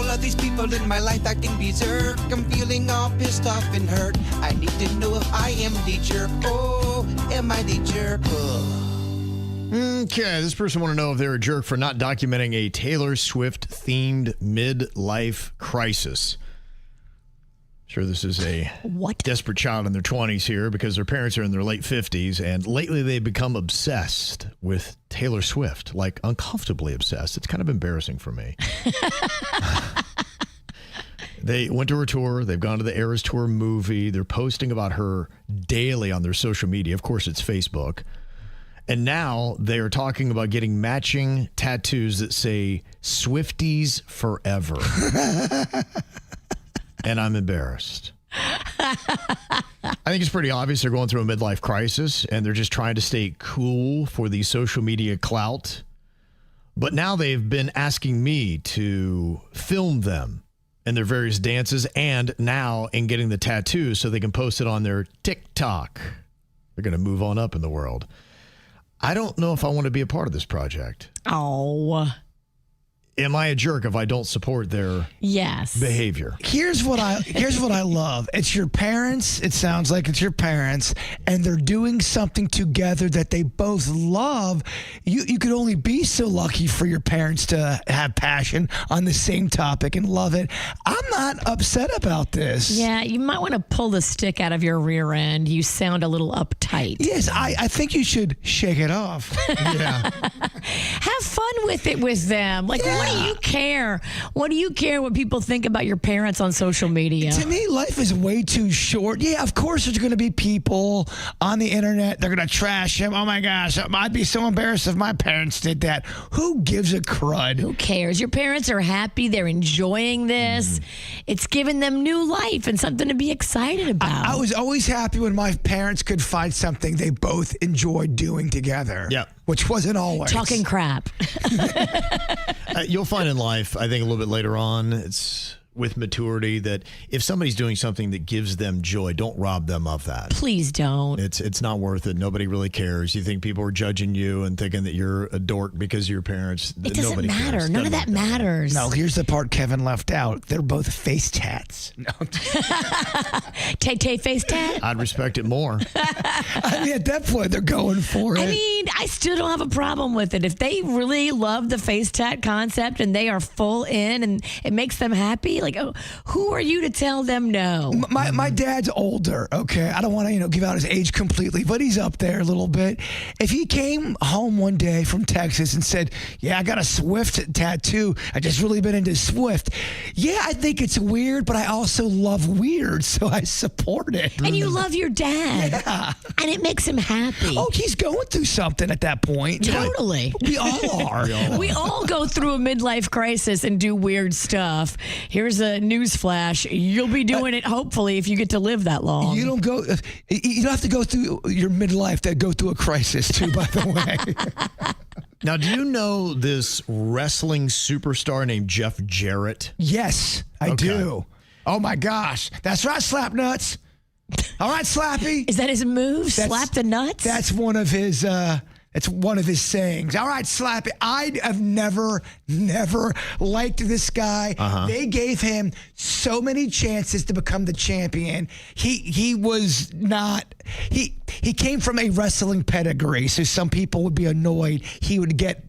all of these people in my life acting berserk. I'm feeling all pissed off and hurt. I need to know if I am the jerk. Oh, am I the jerk? Okay, this person want to know if they're a jerk for not documenting a Taylor Swift-themed midlife crisis. Sure, this is a desperate child in their 20s here because their parents are in their late 50s, and lately they've become obsessed with Taylor Swift, like uncomfortably obsessed. It's kind of embarrassing for me. They went to her tour. They've gone to the Eras Tour movie. They're posting about her daily on their social media. Of course, it's Facebook. And now they are talking about getting matching tattoos that say Swifties Forever. And I'm embarrassed. I think it's pretty obvious they're going through a midlife crisis and they're just trying to stay cool for the social media clout. But now they've been asking me to film them in their various dances and now in getting the tattoos so they can post it on their TikTok. They're going to move on up in the world. I don't know if I want to be a part of this project. Oh. Am I a jerk if I don't support their behavior? Here's what I love. It's your parents. It sounds like it's your parents, and they're doing something together that they both love. You could only be so lucky for your parents to have passion on the same topic and love it. I'm not upset about this. Yeah, you might want to pull the stick out of your rear end. You sound a little uptight. Yes, I think you should shake it off. Yeah. Have fun with it with them. Like, what do you care? What do you care what people think about your parents on social media? To me, life is way too short. Yeah, of course there's going to be people on the internet. They're going to trash him. Oh, my gosh. I'd be so embarrassed if my parents did that. Who gives a crud? Who cares? Your parents are happy. They're enjoying this. It's giving them new life and something to be excited about. I was always happy when my parents could find something they both enjoyed doing together. Yeah. Which wasn't always. Talking crap. You'll find in life, I think a little bit later on, it's with maturity that if somebody's doing something that gives them joy, don't rob them of that. Please don't. It's not worth it. Nobody really cares. You think people are judging you and thinking that you're a dork because of your parents. It doesn't Nobody matter. cares. None of that matters. No, here's the part Kevin left out. They're both face tats. No. Tay face tat? I'd respect it more. I mean, at that point, they're going for it. I mean, I still don't have a problem with it. If they really love the face tat concept and they are full in and it makes them happy, like, oh, who are you to tell them no? My dad's older, okay? I don't want to, give out his age completely, but he's up there a little bit. If he came home one day from Texas and said, yeah, I got a Swift tattoo. I just really been into Swift. Yeah, I think it's weird, but I also love weird, so I support it. And you love your dad. Yeah. And it makes him happy. Oh, he's going through something at that point. Totally. We all are. We all go through a midlife crisis and do weird stuff. Here's a news flash. You'll be doing it, hopefully, if you get to live that long. You don't have to go through your midlife to go through a crisis, too, by the way. Now, do you know this wrestling superstar named Jeff Jarrett? Yes, I do. Oh, my gosh. That's right, Slapnuts. All right, Slappy. Is that his move? Slap the nuts? That's one of his... It's one of his sayings. All right, Slappy. I have never liked this guy. They gave him so many chances to become the champion. He was not. He came from a wrestling pedigree, so some people would be annoyed. He would get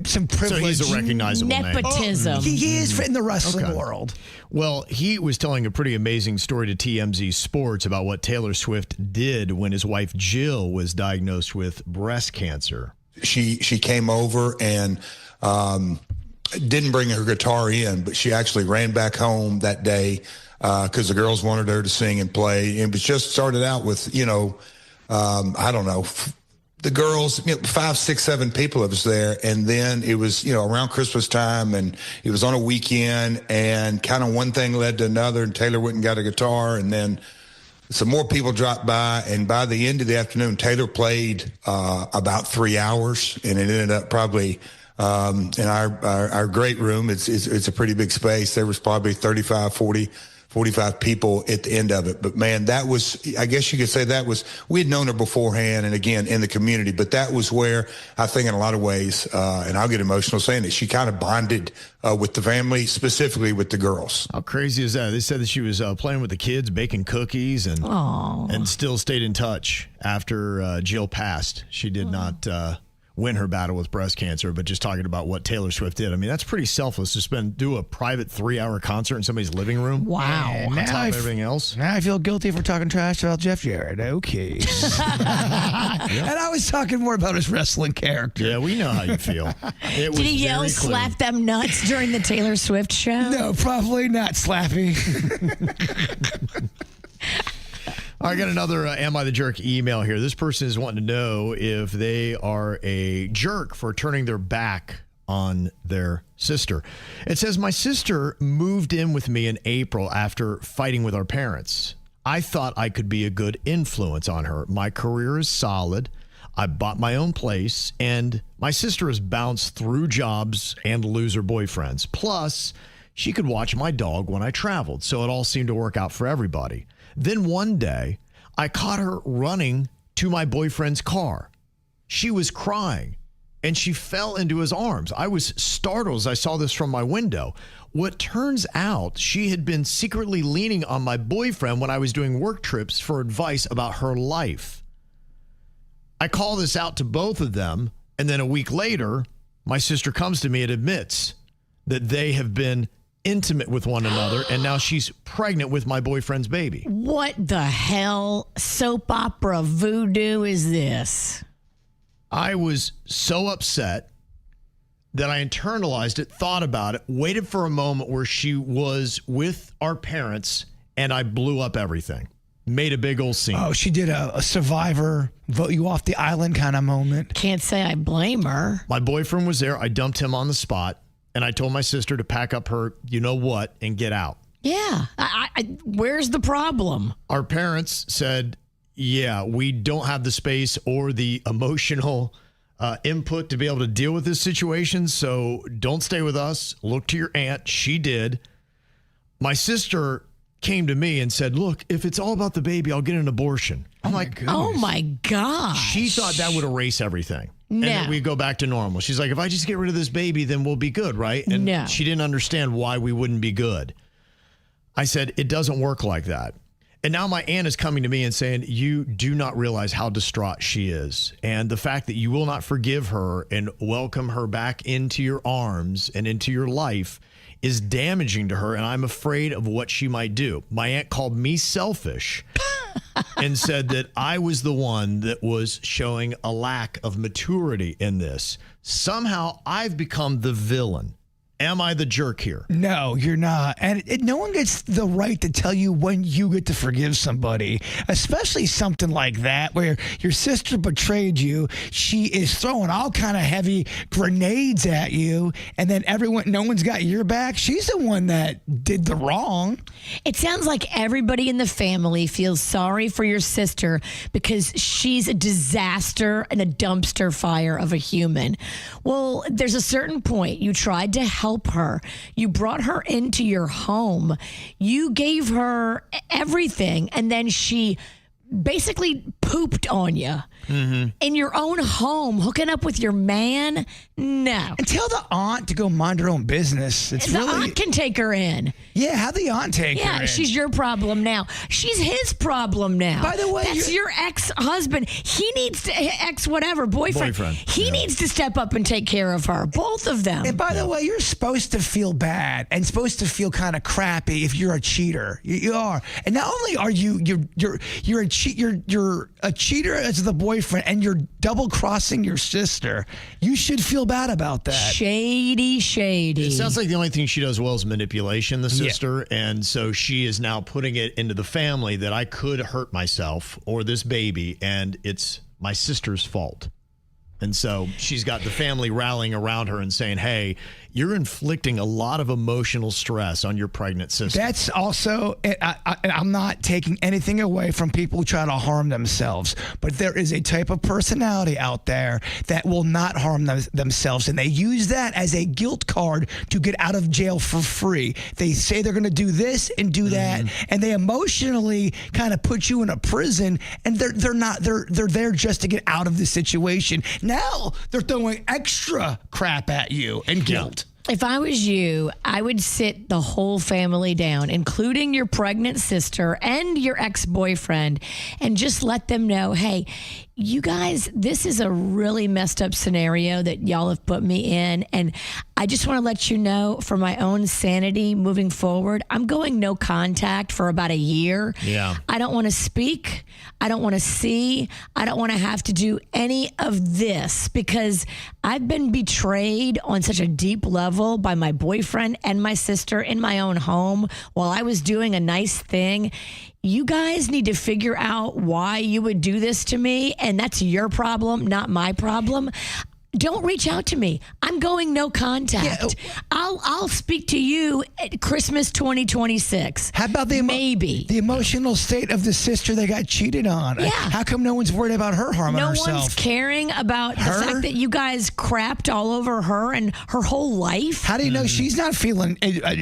some privilege. So he's a recognizable nepotism. name. He is in the wrestling world. Well, he was telling a pretty amazing story to TMZ Sports about what Taylor Swift did when his wife Jill was diagnosed with breast cancer. She came over and didn't bring her guitar in, but she actually ran back home that day because the girls wanted her to sing and play. It was just started out with, I don't know, the girls, 5, 6, 7 people of us there. And then it was, around Christmas time and it was on a weekend and kind of one thing led to another and Taylor went and got a guitar and then some more people dropped by. And by the end of the afternoon, Taylor played about 3 hours and it ended up probably in our great room. It's a pretty big space. There was probably 35, 40 45 people at the end of it. But man, that was, I guess you could say that was, we had known her beforehand and again in the community, but that was where I think in a lot of ways, and I'll get emotional saying it, she kind of bonded with the family, specifically with the girls. How crazy is that? They said that she was playing with the kids, baking cookies, and still stayed in touch after Jill passed. She did not win her battle with breast cancer, but just talking about what Taylor Swift did. I mean, that's pretty selfless to do a private 3-hour concert in somebody's living room. Wow. On top of everything else. Now I feel guilty for talking trash about Jeff Jarrett. Okay. And I was talking more about his wrestling character. Yeah, we know how you feel. It was Did he yell, very clear. slap them nuts during the Taylor Swift show? No, probably not, Slappy. I got another Am I the Jerk email here. This person is wanting to know if they are a jerk for turning their back on their sister. It says, my sister moved in with me in April after fighting with our parents. I thought I could be a good influence on her. My career is solid. I bought my own place, and my sister has bounced through jobs and loser boyfriends. Plus, she could watch my dog when I traveled, so it all seemed to work out for everybody. Then one day, I caught her running to my boyfriend's car. She was crying, and she fell into his arms. I was startled as I saw this from my window. What turns out, she had been secretly leaning on my boyfriend when I was doing work trips for advice about her life. I call this out to both of them, and then a week later, my sister comes to me and admits that they have been intimate with one another, and now she's pregnant with my boyfriend's baby. What the hell soap opera voodoo is this? I was so upset that I internalized it, thought about it, waited for a moment where she was with our parents, and I blew up everything. Made a big old scene. Oh, she did a Survivor, vote you off the island kind of moment. Can't say I blame her. My boyfriend was there. I dumped him on the spot, and I told my sister to pack up her you-know-what and get out. Yeah. Where's the problem? Our parents said, yeah, we don't have the space or the emotional input to be able to deal with this situation, so don't stay with us. Look to your aunt. She did. My sister came to me and said, look, if it's all about the baby, I'll get an abortion. I'm like, Oh, my gosh. she thought that would erase everything. No. And then we go back to normal. She's like, if I just get rid of this baby, then we'll be good, right? And No. she didn't understand why we wouldn't be good. I said, it doesn't work like that. And now my aunt is coming to me and saying, you do not realize how distraught she is. And the fact that you will not forgive her and welcome her back into your arms and into your life is damaging to her. And I'm afraid of what she might do. My aunt called me selfish and said that I was the one that was showing a lack of maturity in this. Somehow I've become the villain. Am I the jerk here? No, you're not. And no one gets the right to tell you when you get to forgive somebody, especially something like that where your sister betrayed you. She is throwing all kind of heavy grenades at you, and then no one's got your back. She's the one that did the wrong. It sounds like everybody in the family feels sorry for your sister because she's a disaster and a dumpster fire of a human. Well, there's a certain point you tried to help her. You brought her into your home. You gave her everything, and then she basically pooped on you in your own home, hooking up with your man. No. And tell the aunt to go mind her own business. It's The really aunt can take her in. yeah. Have the aunt take her Yeah, in. she's your problem now. She's his problem now. By the way, that's your ex-husband. He needs to boyfriend. He needs to step up and take care of her. Both of them. And by the way, you're supposed to feel bad and supposed to feel kind of crappy if you're a cheater. You are. And not only are you're a cheater as the boyfriend, and you're double crossing your sister. You should feel bad about that. Shady. It sounds like the only thing she does well is manipulation, the sister. And so she is now putting it into the family that I could hurt myself or this baby, and it's my sister's fault. And so she's got the family rallying around her and saying, hey, you're inflicting a lot of emotional stress on your pregnant sister. That's also, I'm not taking anything away from people who try to harm themselves, but there is a type of personality out there that will not harm themselves, and they use that as a guilt card to get out of jail for free. They say they're going to do this and do that, and they emotionally kind of put you in a prison, and they're there just to get out of the situation. Now they're throwing extra crap at you and guilt. If I was you, I would sit the whole family down, including your pregnant sister and your ex-boyfriend, and just let them know, hey, you guys, this is a really messed up scenario that y'all have put me in. And I just want to let you know, for my own sanity moving forward, I'm going no contact for about a year. Yeah. I don't want to speak. I don't want to see. I don't want to have to do any of this because I've been betrayed on such a deep level by my boyfriend and my sister in my own home while I was doing a nice thing. You guys need to figure out why you would do this to me, and that's your problem, not my problem. Don't reach out to me. I'm going no contact. Yeah. I'll speak to you at Christmas 2026. How about the emotional state of the sister that got cheated on? Yeah. How come no one's worried about her harming herself? No one's caring about the fact that you guys crapped all over her and her whole life. How do you know she's not feeling?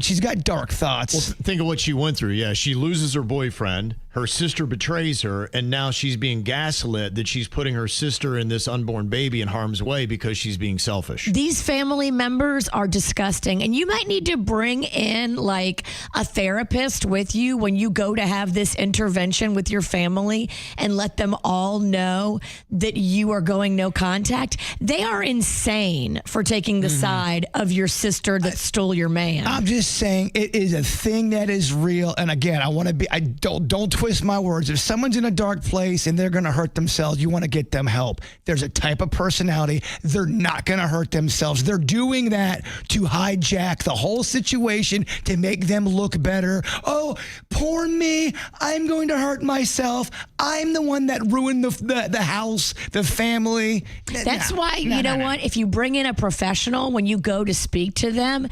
She's got dark thoughts. Well, think of what she went through. Yeah, she loses her boyfriend. Her sister betrays her, and now she's being gaslit that she's putting her sister and this unborn baby in harm's way because she's being selfish. These family members are disgusting, and you might need to bring in like a therapist with you when you go to have this intervention with your family and let them all know that you are going no contact. They are insane for taking the side of your sister that stole your man. I'm just saying it is a thing that is real. And again, I don't twist my words. If someone's in a dark place and they're going to hurt themselves, you want to get them help. There's a type of personality. They're not going to hurt themselves. They're doing that to hijack the whole situation to make them look better. Oh, poor me. I'm going to hurt myself. I'm the one that ruined the house, the family. That's why, you know what? If you bring in a professional when you go to speak to them,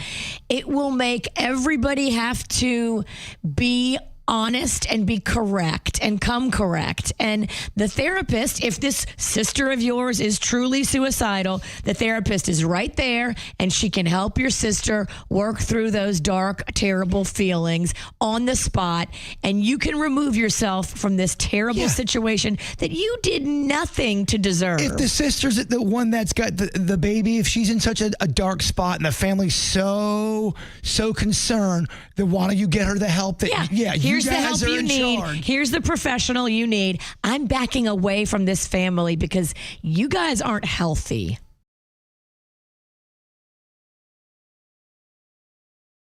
it will make everybody have to be honest and be correct and come correct. And the therapist, if this sister of yours is truly suicidal, the therapist is right there and she can help your sister work through those dark, terrible feelings on the spot. And you can remove yourself from this terrible situation that you did nothing to deserve. If the sister's the one that's got the baby, if she's in such a dark spot and the family's so concerned, then why don't you get her the help that here's the help you need. Here's the professional you need. I'm backing away from this family because you guys aren't healthy.